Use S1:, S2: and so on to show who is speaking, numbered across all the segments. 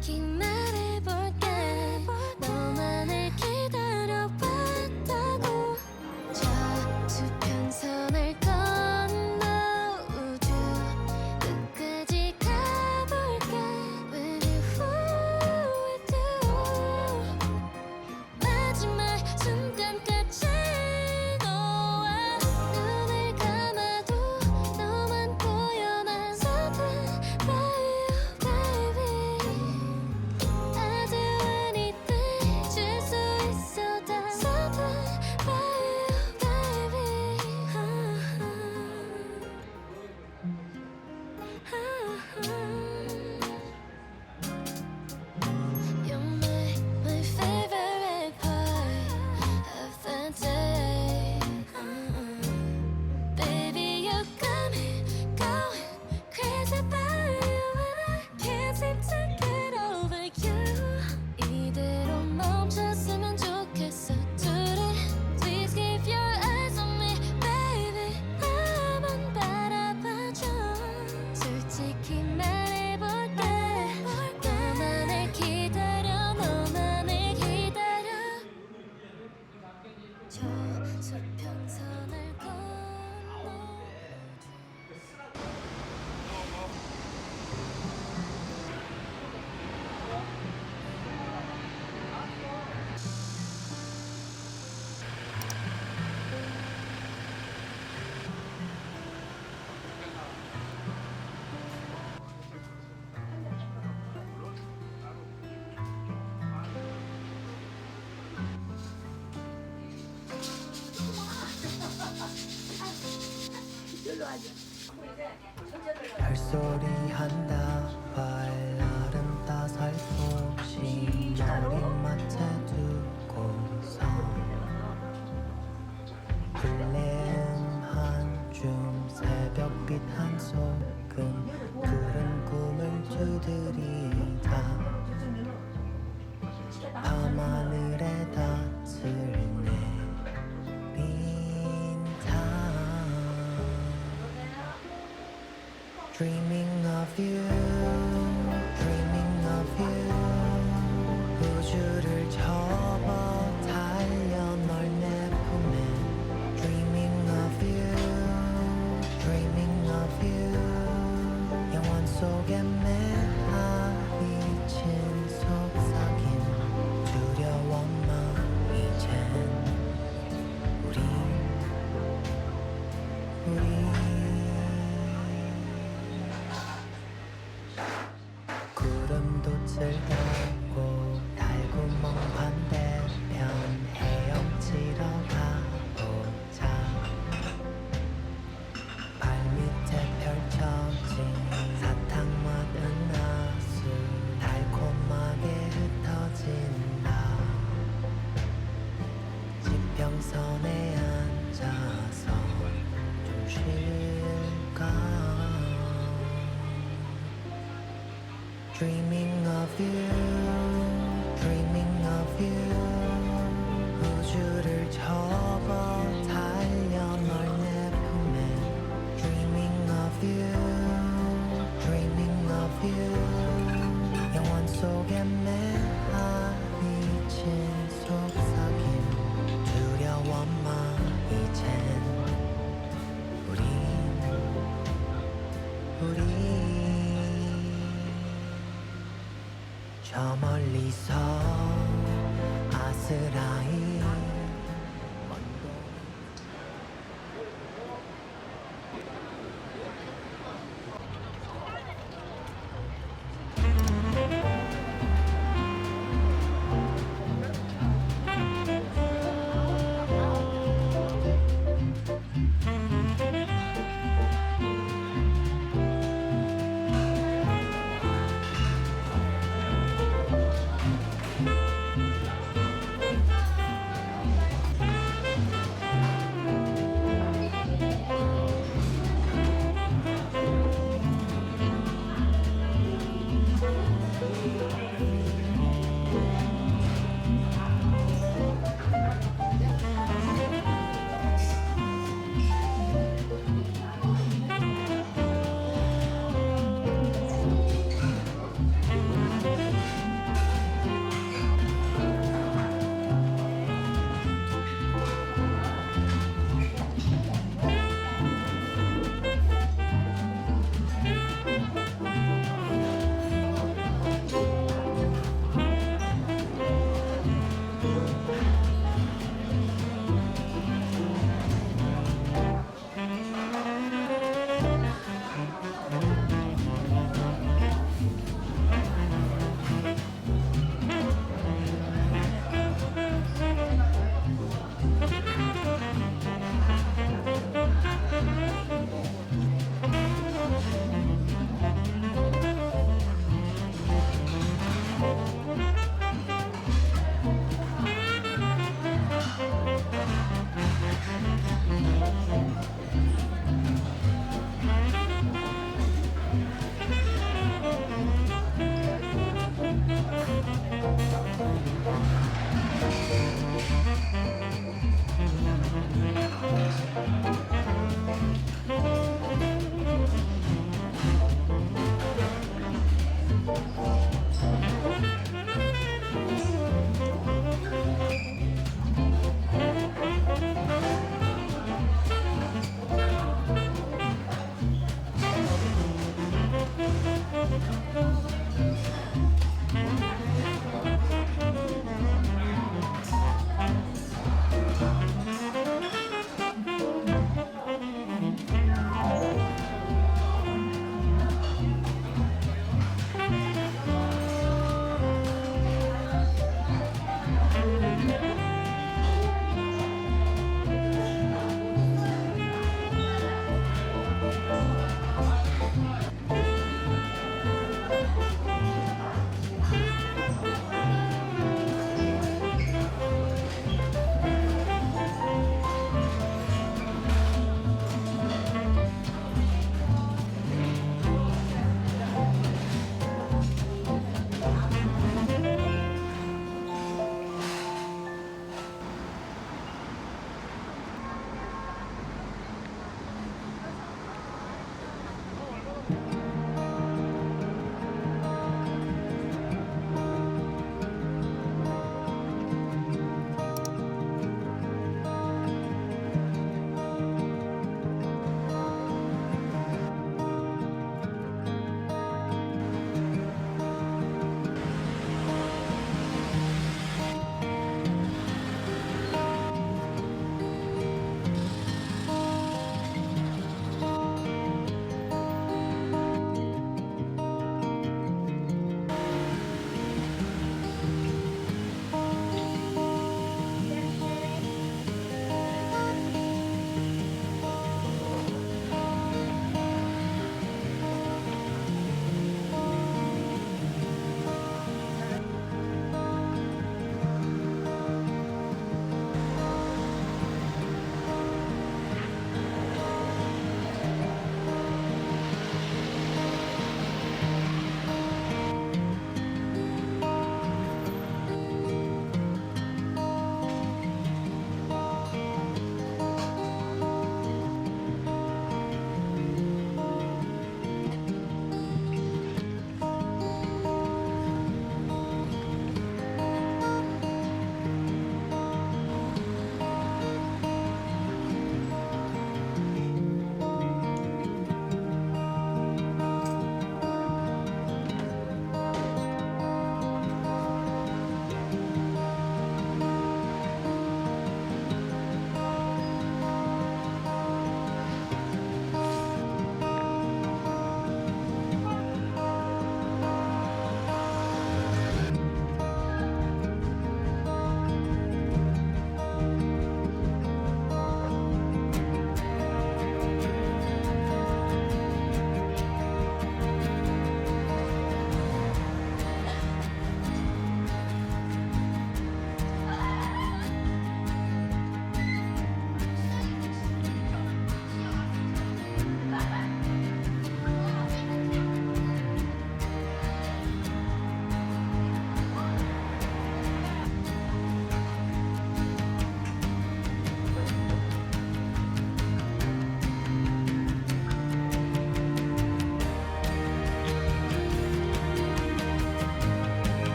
S1: 솔직히 말해볼게. 너만을 기다려왔다고. 저 수평선을 건너 우주 끝까지 가볼게. With you, with you. 마지막 순간까지 너와 눈을 감아도 너만 보여. 난 something by you, baby. 아주아니 떼줄 수 있어. 다 something by you, baby. You're my favorite part of the day. Baby, you got me going crazy about you, and I can't seem to get over you. 이대로 멈췄으면 좋겠어. 둘이 please keep your eyes on me, baby. 나만 바라봐줘. 솔직히 말해볼게. 너만을 기다려, 너만을 기다려. 저 수평선을 건너
S2: 발소리 한다 발나름 따살포시 머리맡에 두고서 불레음 한줌 새벽빛 한 소금 푸른 꿈을 두드리다 밤하늘에 닷을 Dreaming of you, dreaming of you. 우주를 접어 달려 널 내 품에. Dreaming of you, dreaming of you. 영원 속에 매하 미친 속삭임 두려워마 이젠 우리 구름도 즐겁고 달구멍 반대편 헤엄치러 가보자. 발밑에 펼쳐진 사탕 맛 은하수 달콤하게 흩어진다. 지평선에 앉아서 좀 쉴까. Dreaming of you, dreaming of you. 우주를 접어 달려 널 내 품에. Dreaming of you, dreaming of you. 영원 속에 매하 미친 속삭임 두려워마 이젠 우리 저 멀리서 아스라이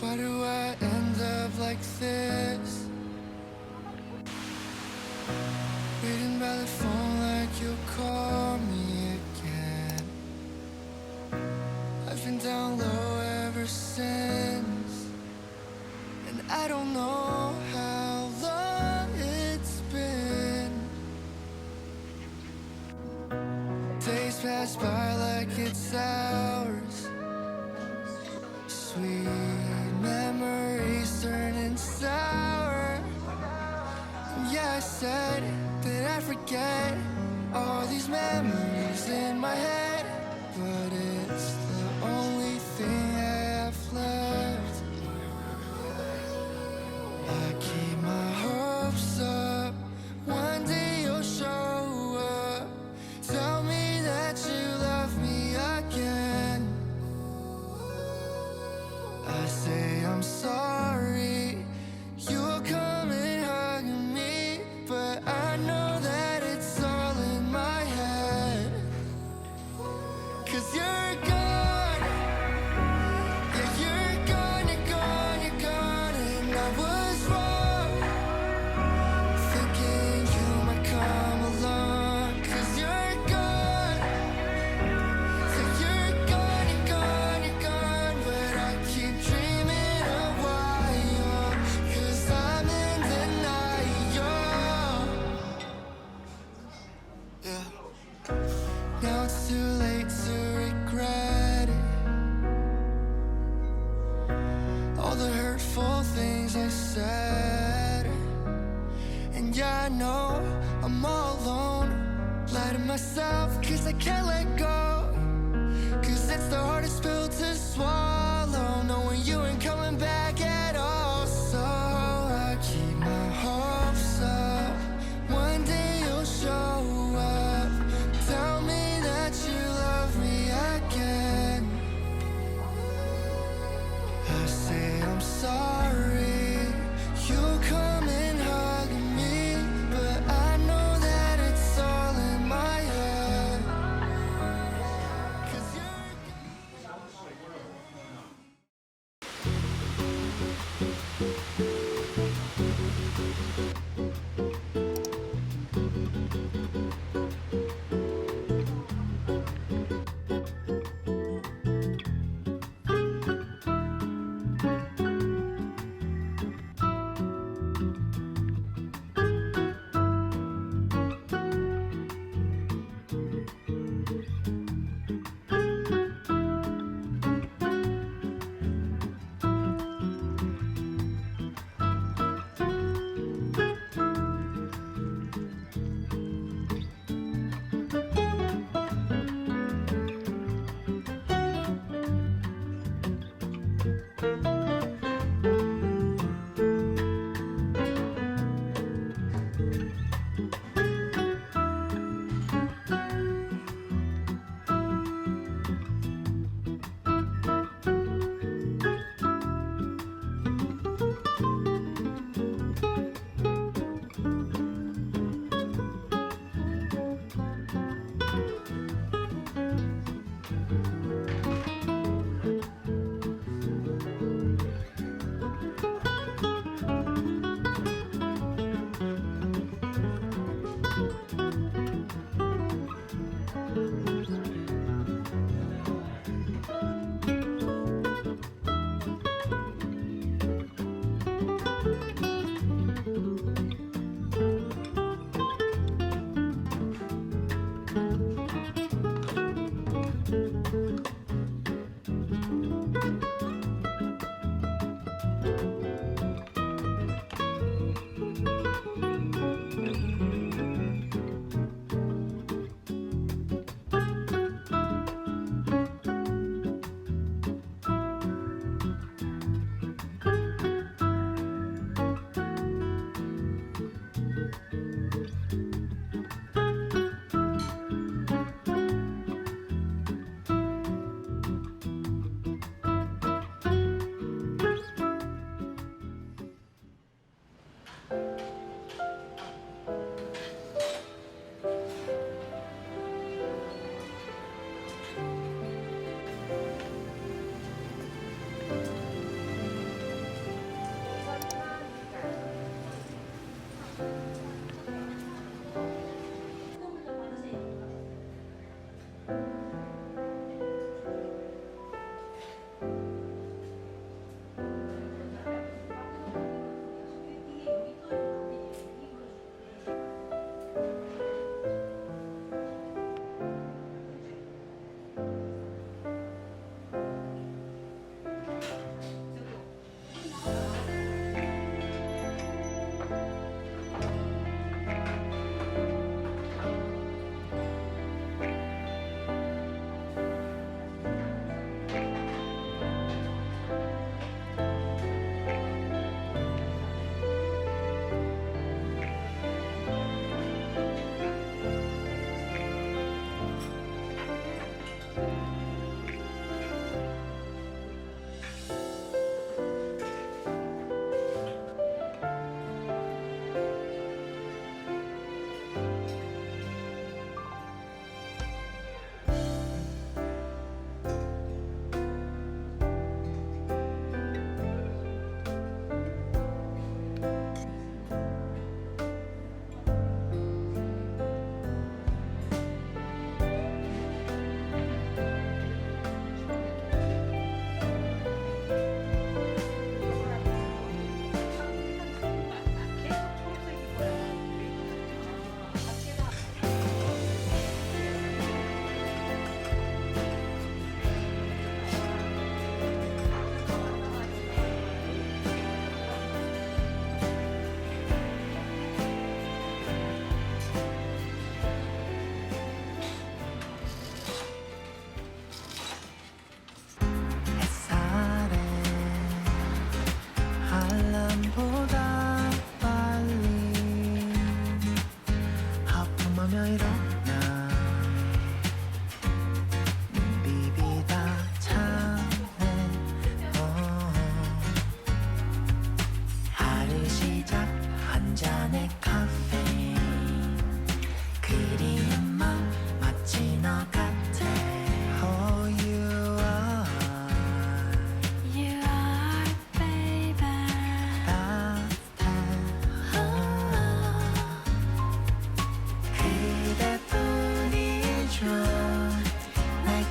S3: Why do I end up like this? Waiting by the phone like you'll call me again. I've been down low ever since, and I don't know how long it's been. Days pass by like it's hours. Sweet memories turning sour. Yeah, I said that I'd forget all these memories in my head, but it's the only thing I have left. I keep my hopes up, one day you'll show up. Tell me that you love me again. I say I'm sorry, you'll come and hug me, but I know that it's all in my head. 'Cause you're gone, yeah, you're gone, you're gone, you're gone. And I was wrong, thinking you might come along. 'Cause you're gone, yeah, you're gone, you're gone, you're gone. But I keep dreaming of why you're, 'cause I'm in denial. Yeah. Now it's too late to regret it. All the hurtful things I said. And yeah, I know I'm all alone. Lie to myself, 'cause I can't let go. 'Cause it's the hardest pill to swallow, knowing you ain't coming back at all. So I keep my hopes up, one day you'll show up. Tell me that you love me again. I say I'm sorry, you'll come and hug me, but I know that it's all in my head. 'Cause you're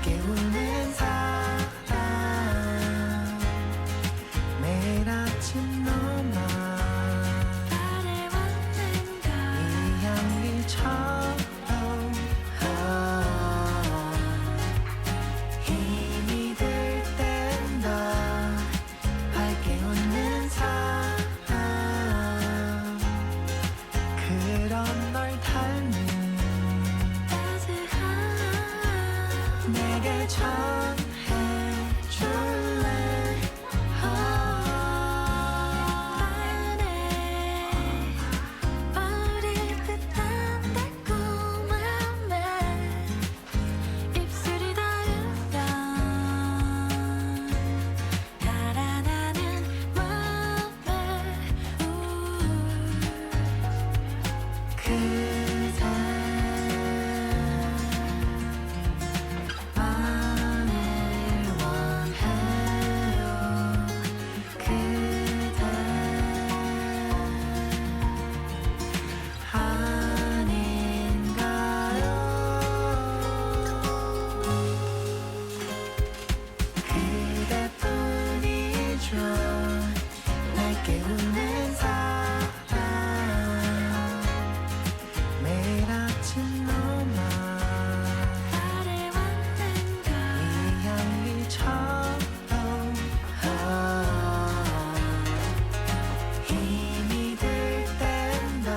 S2: 밝게 웃는 사람 매일 아침 너만
S1: 나를 왔는가
S2: 이 향기처럼 힘이 들 땐 더 밝게 웃는 사람 그런 널 닮은
S1: 따스한
S2: 내게 전해줄래
S1: 안에 어릴 듯한 달콤함에 입술이 닿으면 달아나는 맘에
S2: 그대 만을 원해요 그대 아닌가요 그대뿐이죠 밝게 웃는 사람 매일 아침 너만
S1: 나를 왔는가
S2: 이 향기처럼 힘이 들 땐 더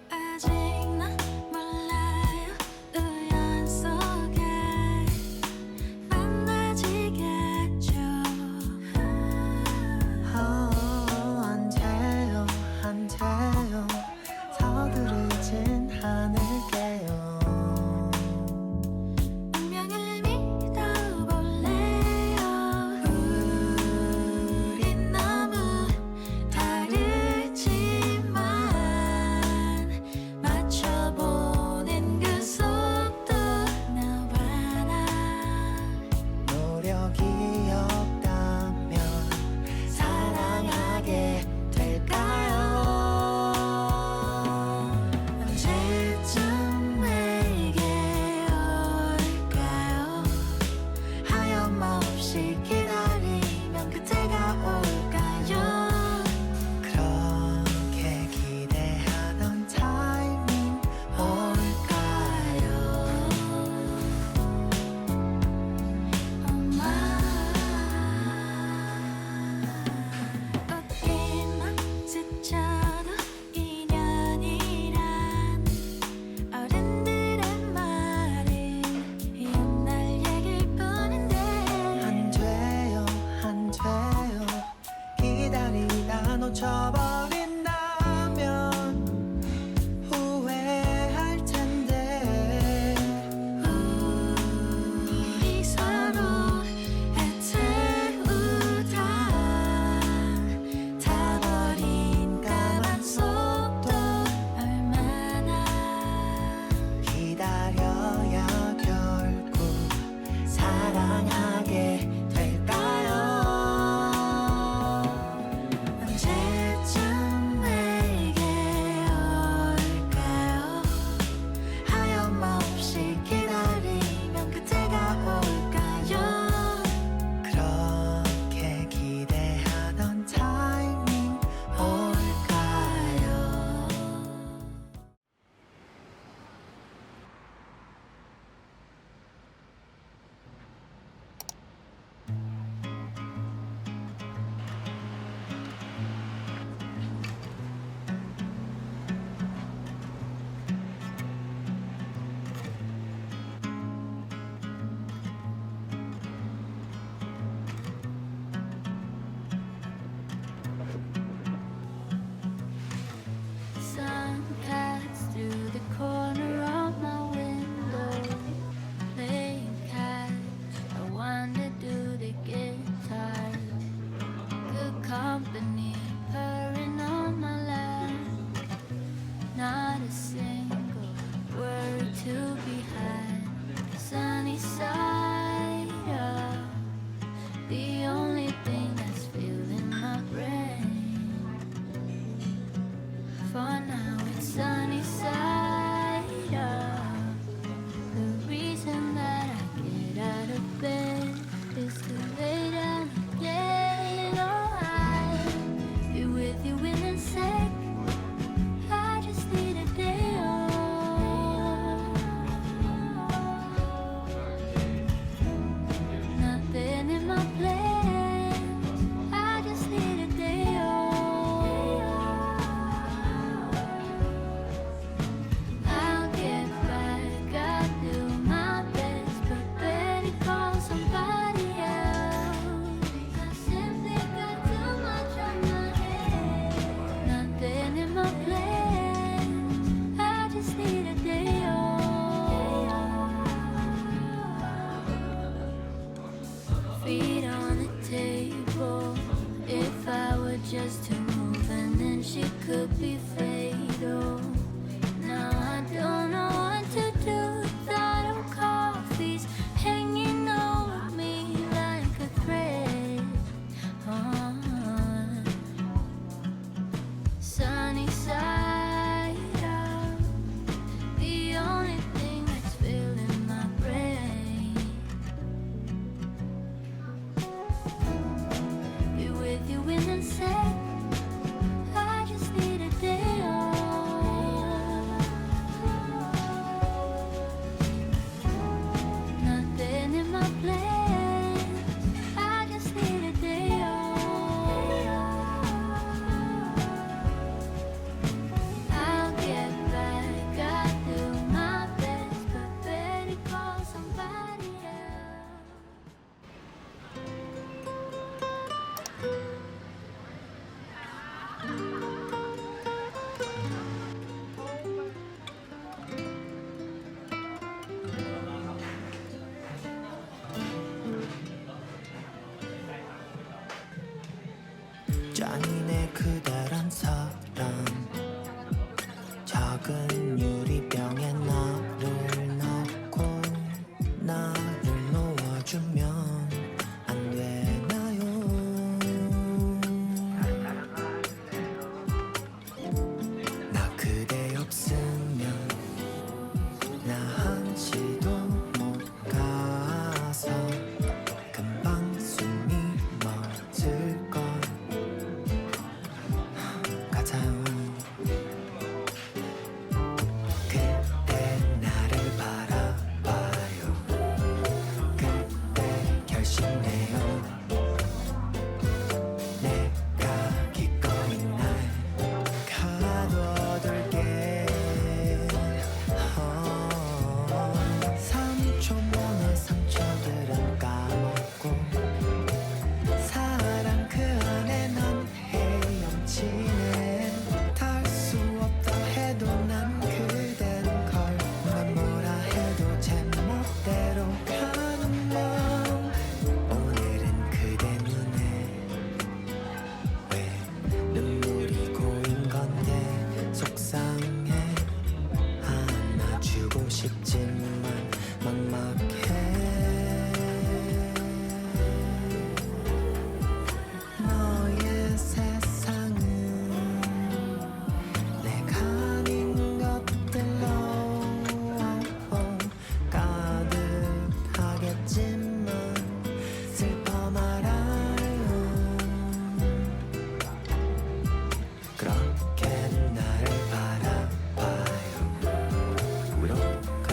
S1: 아직 난 몰라요 우연 속에 만나지겠죠
S2: 안 돼요 안 돼요 서두르진 않을게요
S1: 운명을 믿어볼래요 우린 너무 다르지만 sunny side up. The reason that I get out of bed is to lay down again. Oh, I'll be with you in a sec. I just need a day off. Nothing in my plans. I just need a day off. I'll get back. I'll do my best, but better call somebody else. I simply got too much on my head. Nothing in my plans. I just need a day off. Feet on the table. If I were just to move, and then she could be fatal. Now I don't know what to do. Thought of coffees hanging over me like a thread. Sunny side up. The only thing that's filling my brain. Be with you in a sec. I just need a day off. Nothing in my plans. I just need a day off. I'll get back. I'll do my best, but better call somebody else.
S2: 잔인해 그대란 사람 작은 유리병에 나를 넣고 나를 놓아주면 안 되나요? 나 그대 없으면 나 한시도 못 가서 금방 숨이 멎을 것 같아요. 그때 나를 바라봐요. 그때 결심해요. 내가 기꺼이 날 가둬둘게. 3초 만에 상처들은 까먹고 사랑 그 안에 난 헤엄치네. 닿을 수 없다 해도 난 그댄 걸. 난 뭐라 해도 제멋대로 가는 맘. 오늘은 그대 눈에 왜 눈물이 고인 건데 속상해. 안아주고 싶지만 막막해. 너의 세상은 내가 아닌 것들로 가득하겠지만 슬퍼 말아요. 그렇게 나를 바라봐요. 위로가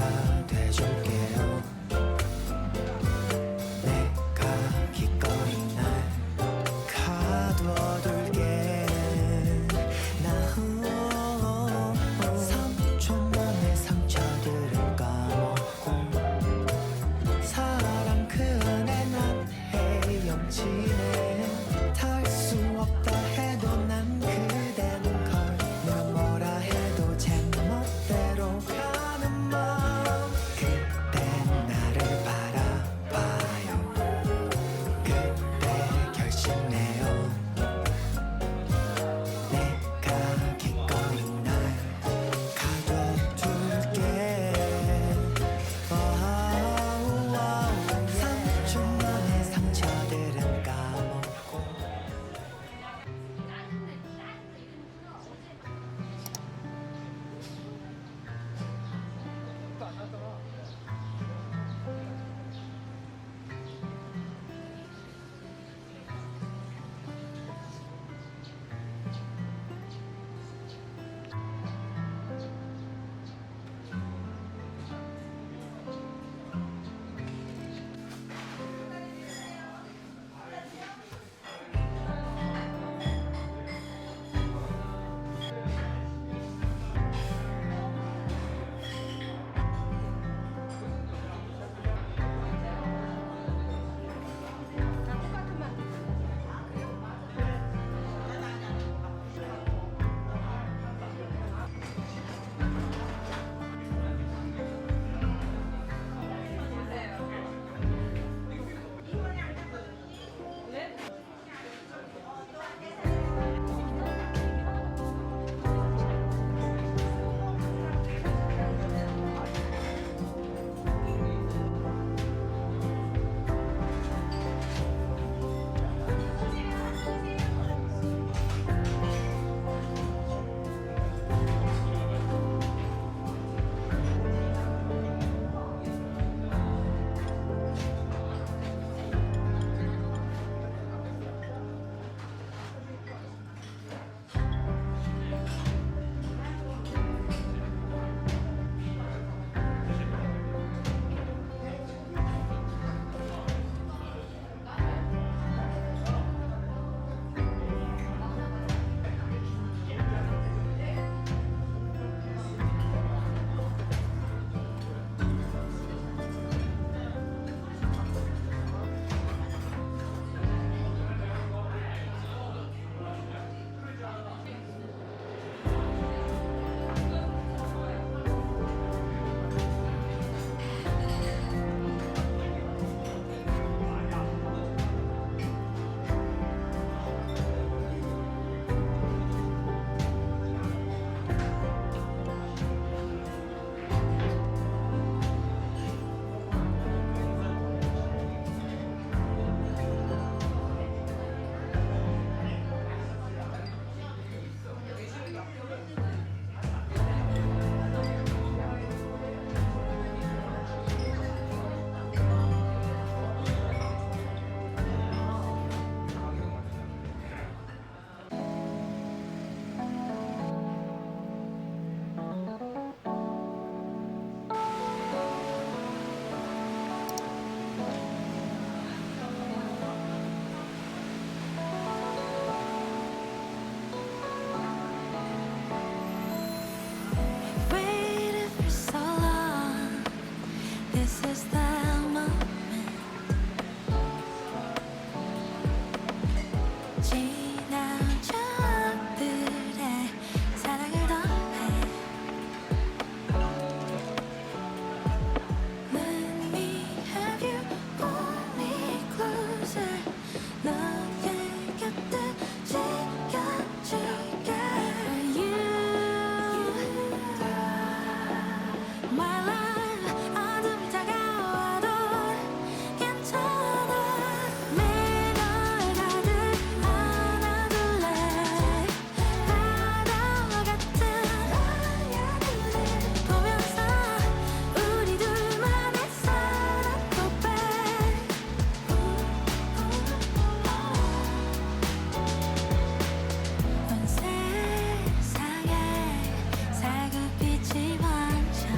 S1: 없이 반짝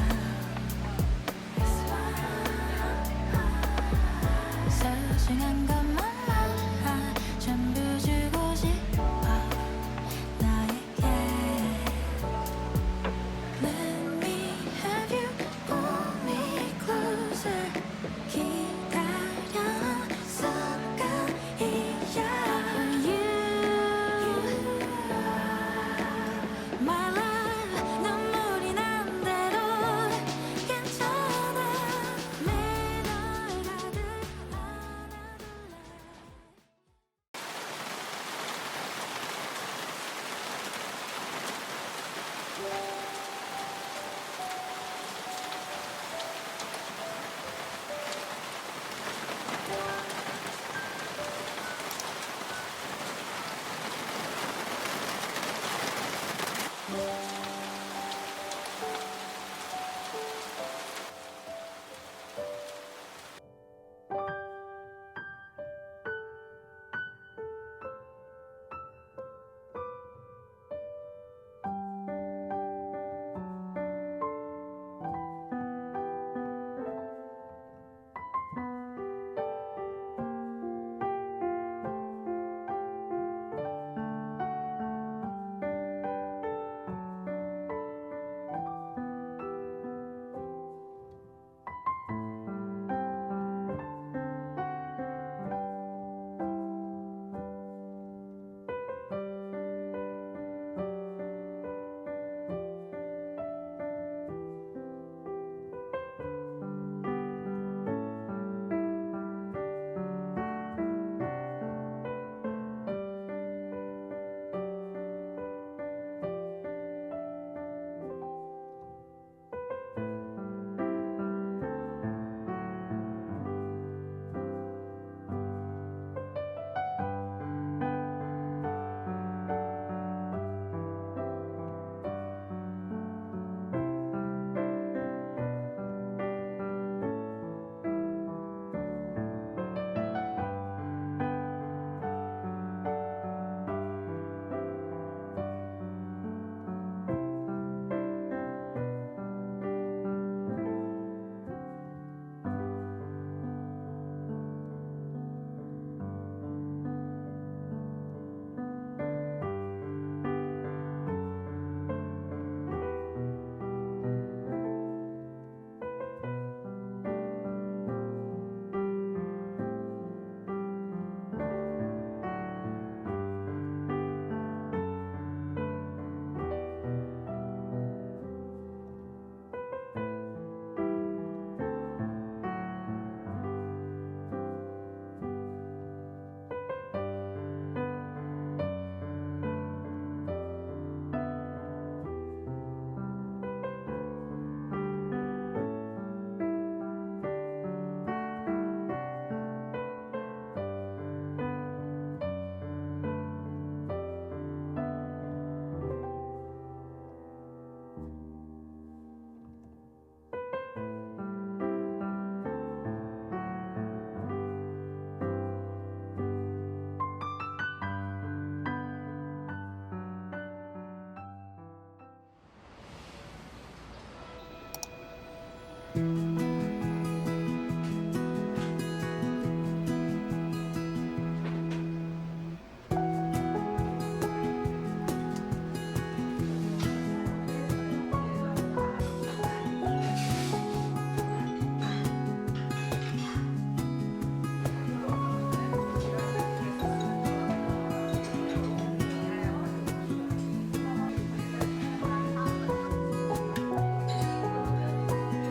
S1: 소중한 것만 전부 주고 싶어 너에게 Let me have you pull me closer 기다려 순간이야 You My love 눈물이 난대도 괜찮아 매일 널 가득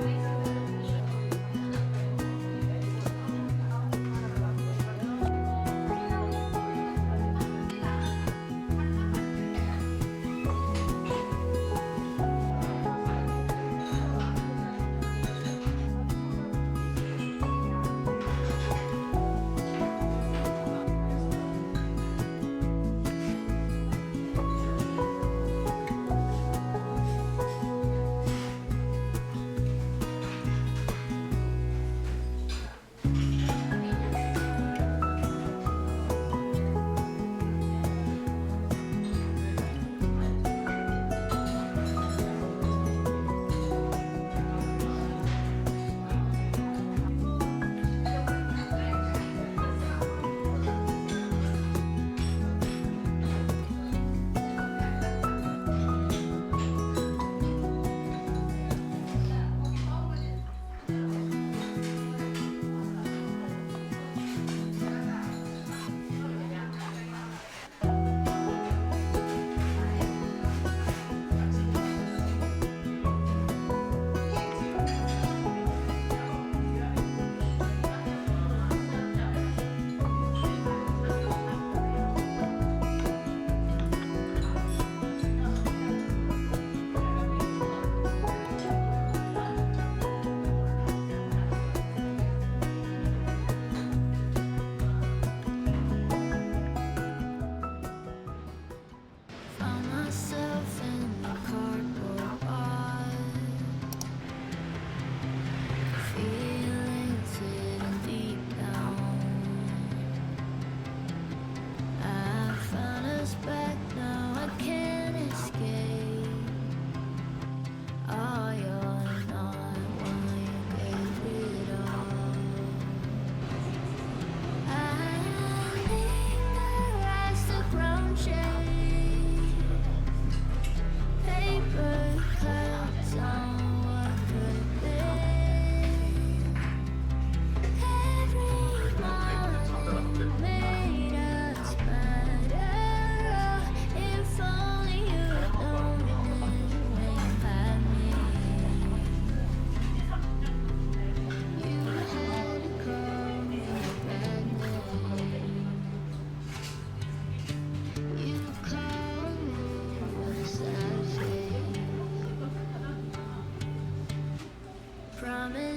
S1: 안아둘래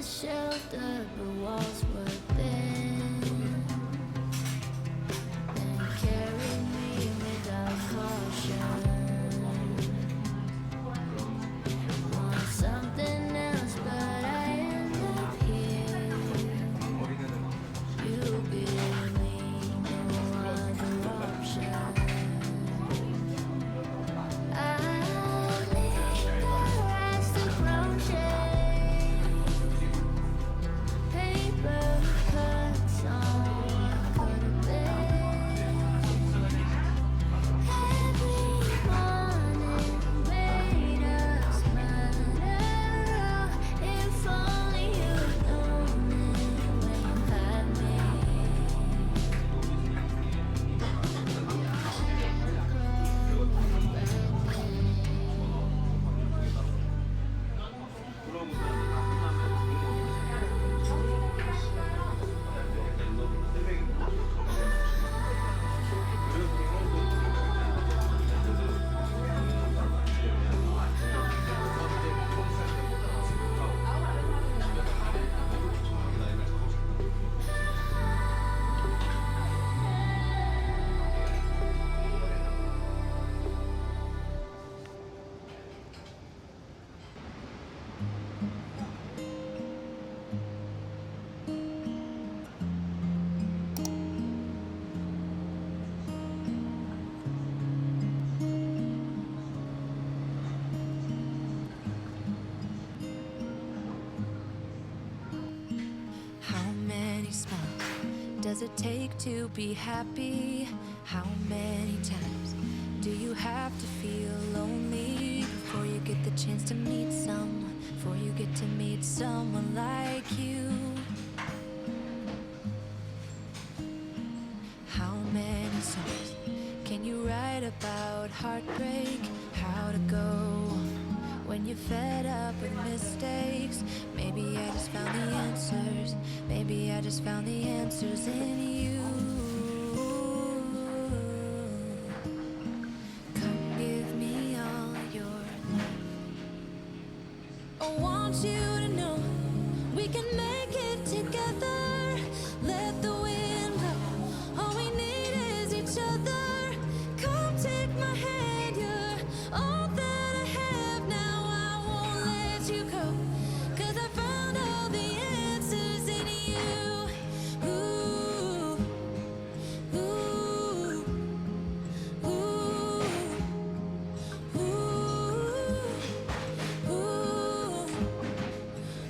S1: shelter, the walls were thin. Then carry me without caution. Want something else, but I end up here. You give me no other option. I linger as the ground shakes. Paper cuts on what could have been. Every morning made us matter. If only you'd known it when you had me.
S4: How many smiles does it take to be happy? How many times do you have to feel lonely before you get the chance to meet someone? Before you get to meet someone like you? How many songs can you write about heartbreak? How to go when you're fed up with mistakes? Maybe I just found the answers. Maybe I just found the answers in you. Come give me all your love. I want you to know we can make it together. Let the wind blow. All we need is each other. Come take my hand. You're all that I have now. I won't let you go. 'Cause I found all the answers in you. Ooh, ooh, ooh, ooh,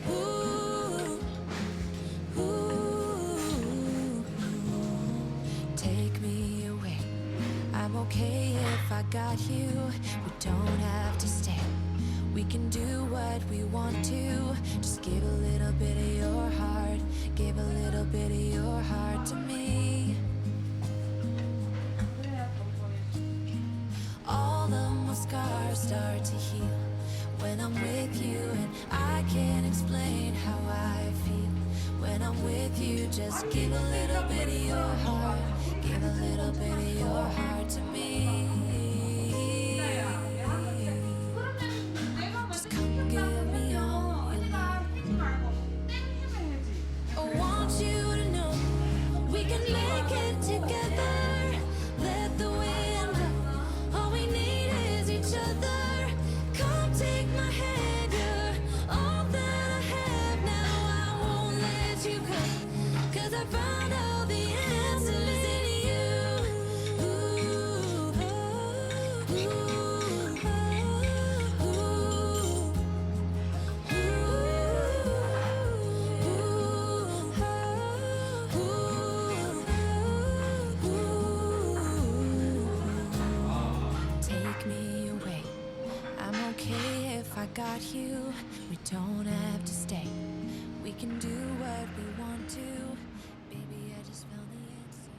S4: ooh, ooh. Take me away. I'm okay if I got you. We don't have to stay. We can do what we want to. Just give a little bit of your heart. Give a little bit of your heart to me. All of my scars start to heal when I'm with you, and I can't explain how I feel when I'm with you. Just give a little bit of your heart. Give a little bit of your heart to me. Just come give me all your love. I want you to know we can make it together. Let the wind blow. All we need is each other. Come take my hand. You're all that I have now. I won't let you go. 'Cause I found all the answers in you. Ooh, ooh, ooh, take me away. I'm okay if I got you. We don't have to stay. We can do what we want to. Baby, I just found the answers.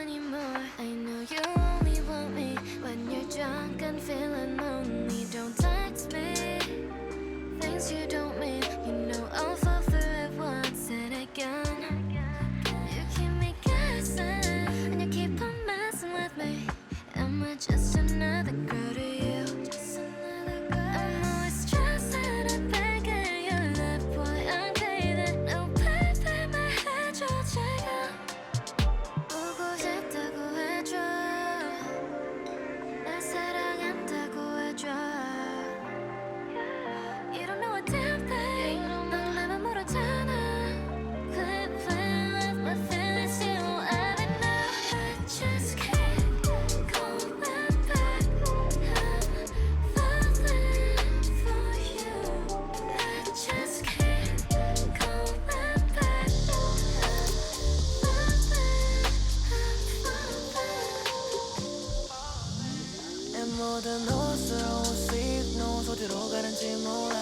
S1: anymore. I know you only want me when you're drunk and feeling lonely. Don't text me things you don't mean. You know I'll fall for it once and again. You keep me guessing and you keep on messing with me. Am I just another girl to you? I'm always stressing and thinking you're left boy. I'm craving. No baby 말해줘 지금. 보고 싶다고 해줘. 날 사랑한다고 해줘. You don't know a damn thing. 넌 나만 모르잖아. Quit playing with my feelings. You won't ever know. I just can't go back. I'm falling for you. I just can't go back. I'm falling.
S2: 내 모든 옷을 옷 놓고 어디로 가는지 몰라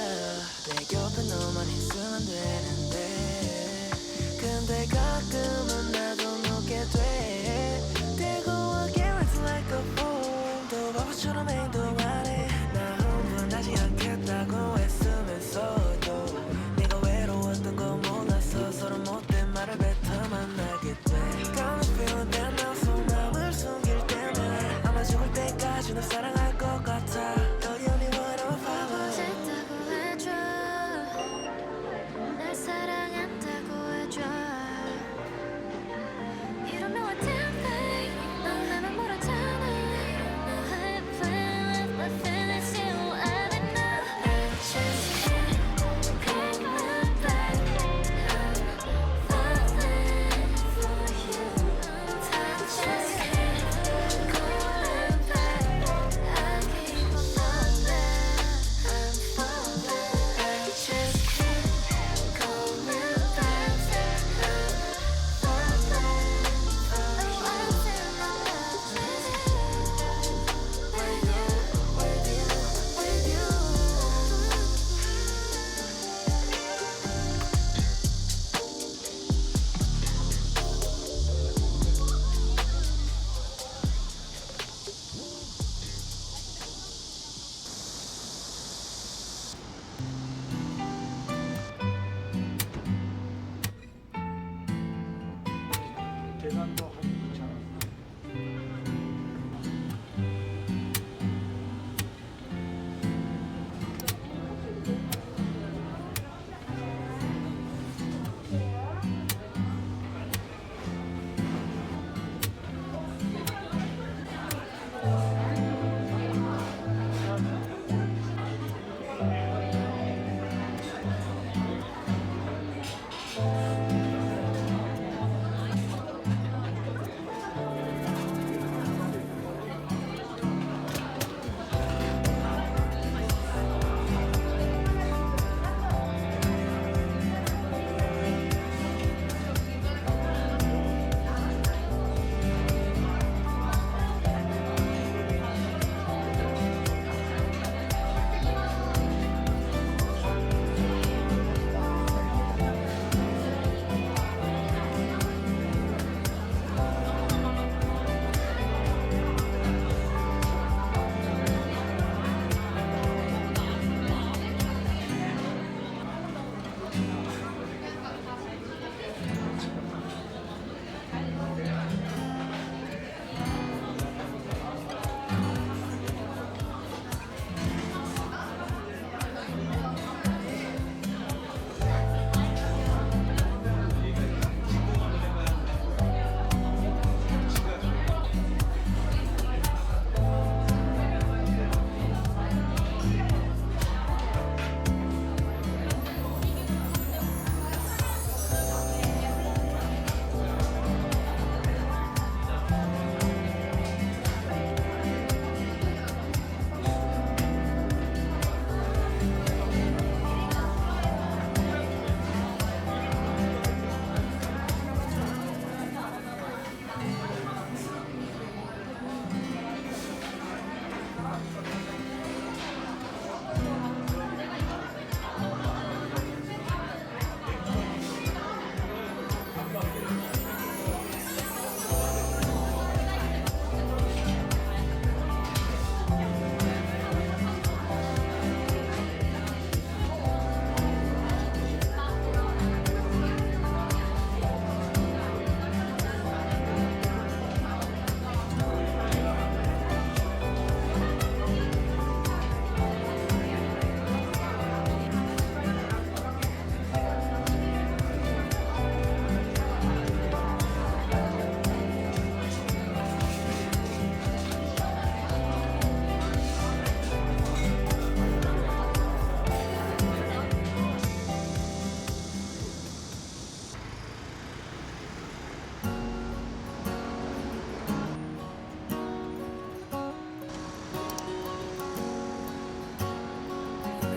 S2: 내 곁에 너만 있으면 되는데 근데 가끔은 나도 눕게 돼 들고 walking with like a fool 또 바보처럼 행동하네 나 흥분하지 않겠다고 애쓰면서도 네가 외로웠던 거 몰라서 서로 못된 말을 뱉어 만나게 돼 Got me feeling bad now 속마음을 숨길 때면 아마 죽을 때까지 널 사랑할 것 같아 You're the only one I'ma follow
S1: 싶다고 해줘. 날 사랑한다고 해줘.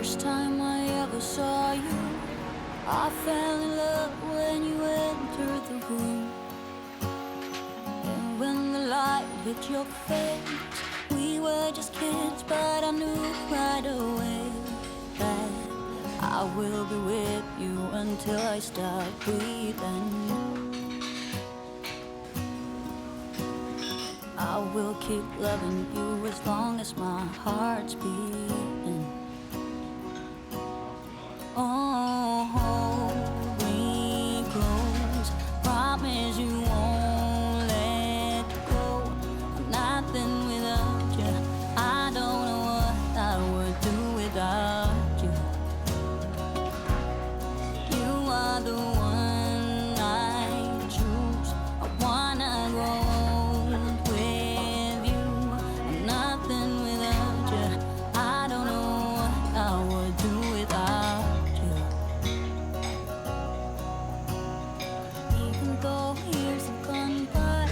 S4: first time I ever saw you, I fell in love when you entered the room. And when the light hit your face, we were just kids, but I knew right away that I will be with you until I stop breathing. I will keep loving you as long as my heart's beating. Oh, hold me close, promise you won't let go. I'm nothing without you, I don't know what I would do without you. You are the one I choose, I wanna go old with you. I'm nothing without you, I don't know what I would do without you. Even though years have gone by,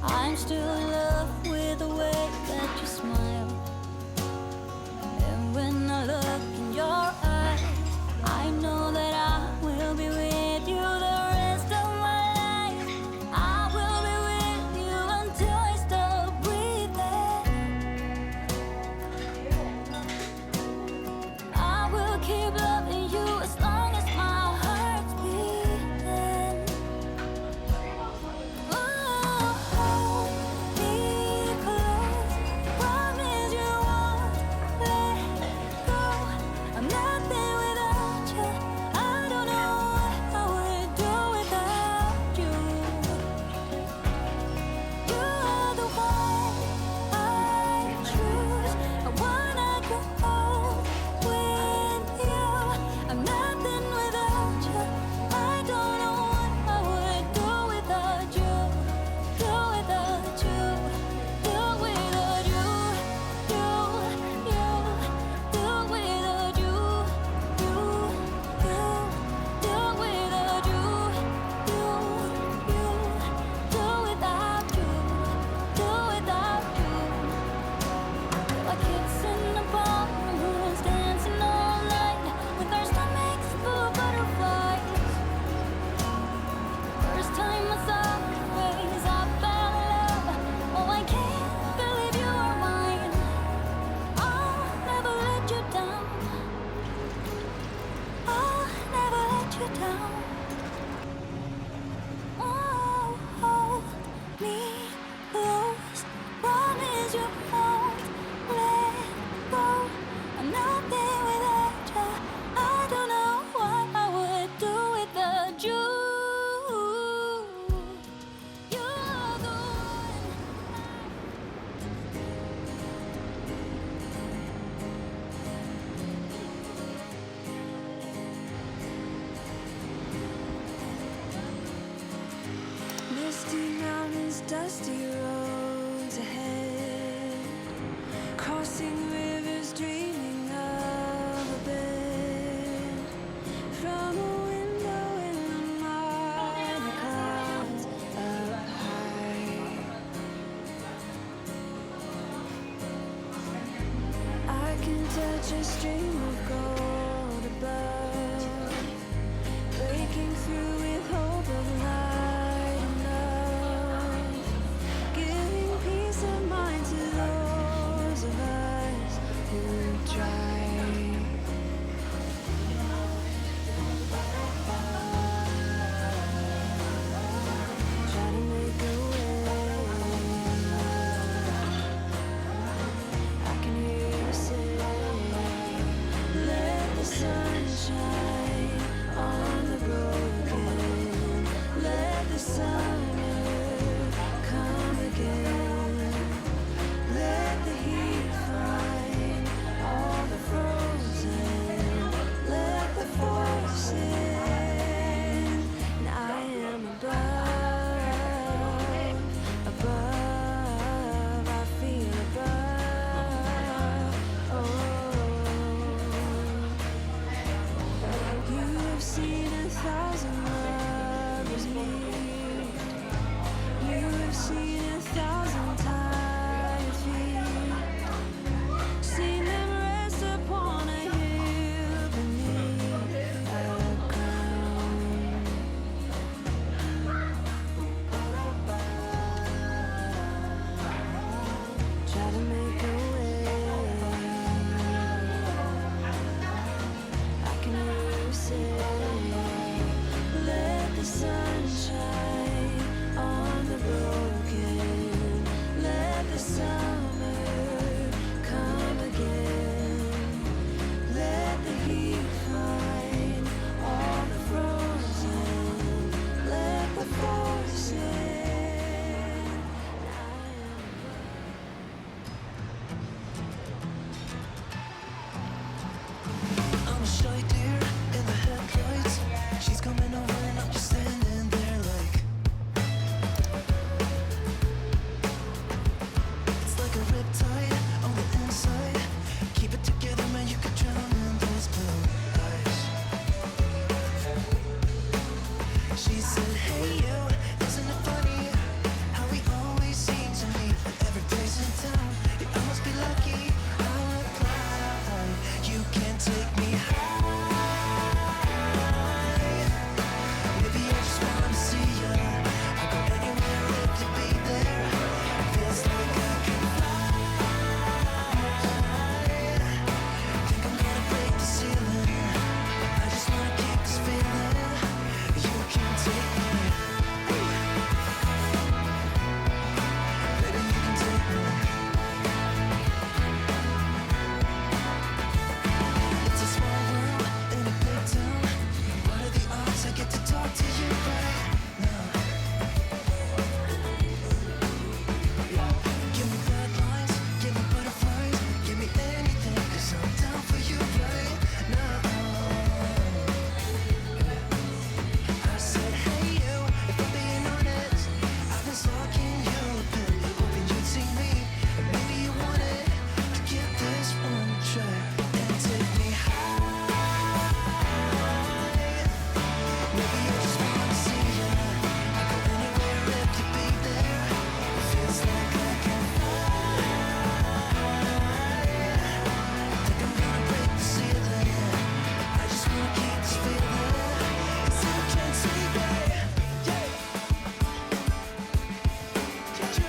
S4: I'm still in love with the way that you smile. And when I look in your eyes, I know that I will be with you the rest of my life. I will be with you until I stop breathing. I will keep loving you as long as my heart's beating. Oh, hold me close, promise you won't let go. I'm nothing without you, I don't know what I would do without you. You are the one I choose, I wanna go home with you. I'm nothing without you, I don't know what I would do without you. Do without you, do without you, do without you, do without you, do without you, do without you. Like kids in the ballrooms dancing all night with our stomachs full of butterflies. First time I saw your face, I fell in love. Oh, I can't believe you are mine. I'll never let you down, I'll never let you down. Oh, hold me close, promise you won't let go. I'm nothing without you, I don't know what I would do without you. You're the one.
S5: Misty mountains, dusty roads ahead, crossing rivers, dreaming of a bed. From a window in the mighty clouds up high, I can touch a stream of gold above, breaking through with hope of light and love, giving peace of mind to those of us who try. Try to make a way. I can hear you say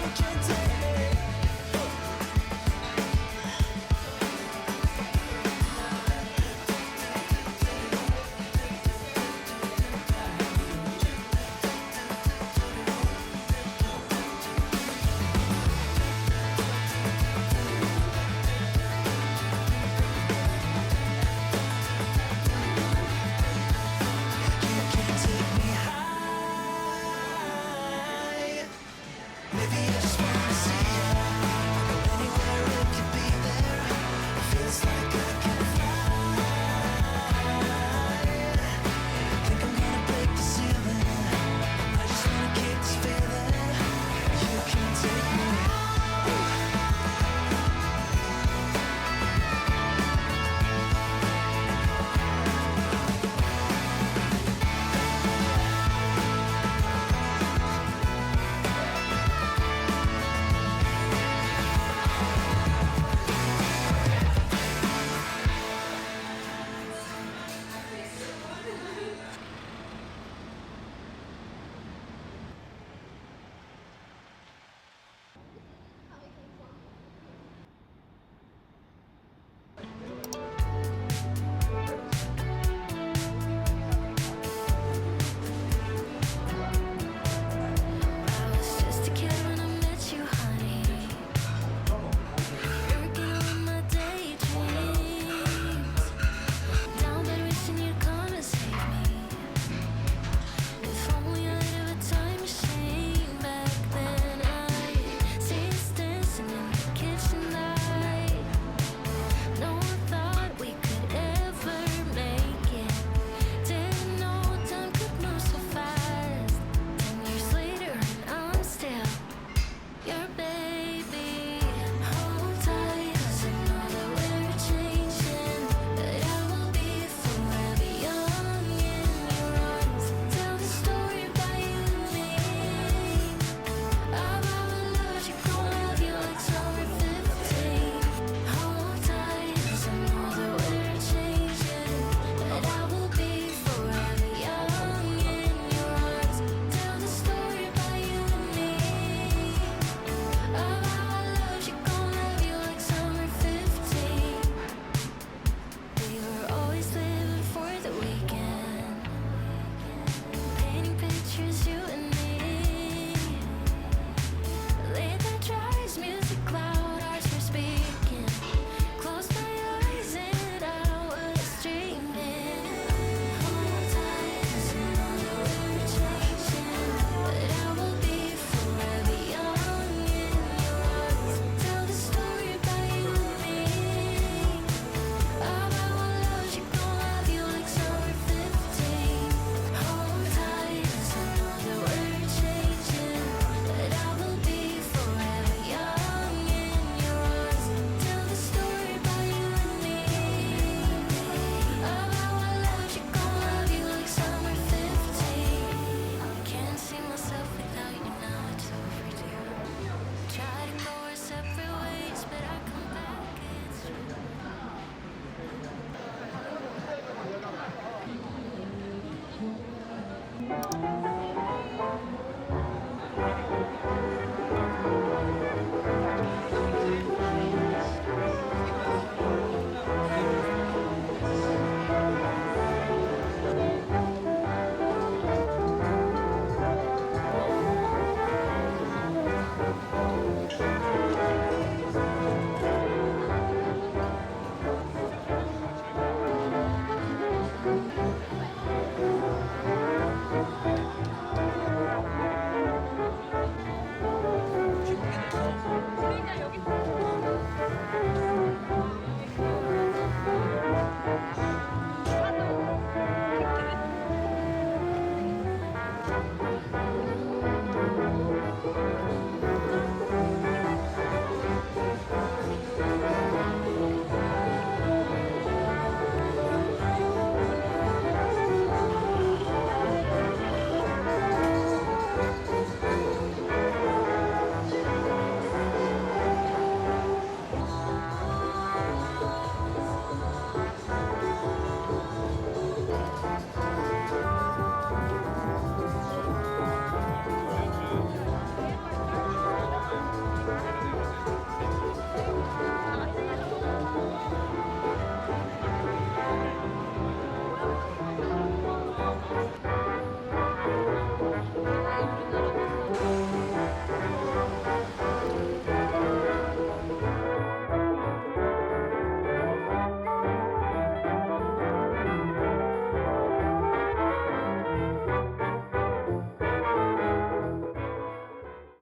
S2: Can't take